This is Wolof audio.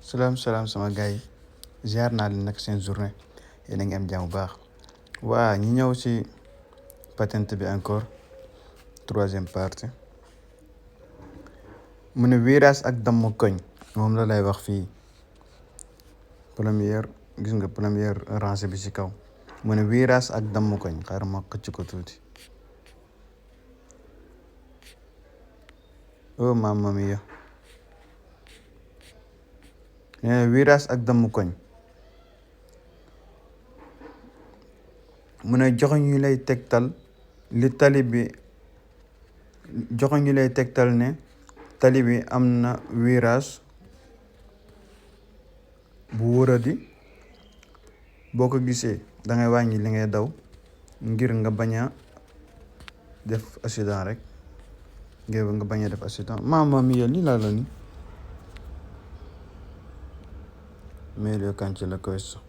salaam sama gars yi ziar naa leen nag seen journée yéen a ngi am jàmm bu baax waa ñi ñëw ci patente bi encore troisième partie mu ne virage ak damm koñ moom la lay wax fii première gis nga première rangée bi ci kaw mu ne virage ak damm koñ xaaral ma xëcc ko tuuti oh mamma mia virage ak damm koñ mu ne joxoñ ñu lay tegtal li tali bi joxoñ ñu lay tegtal ne tali bi am na virage bu wëradi boo ko gisee dangay wàññi li ngay daw ngir nga bañ a def accident rek ngir nga bañ a def accident mamma mia lii laa la ni meglio cancella questo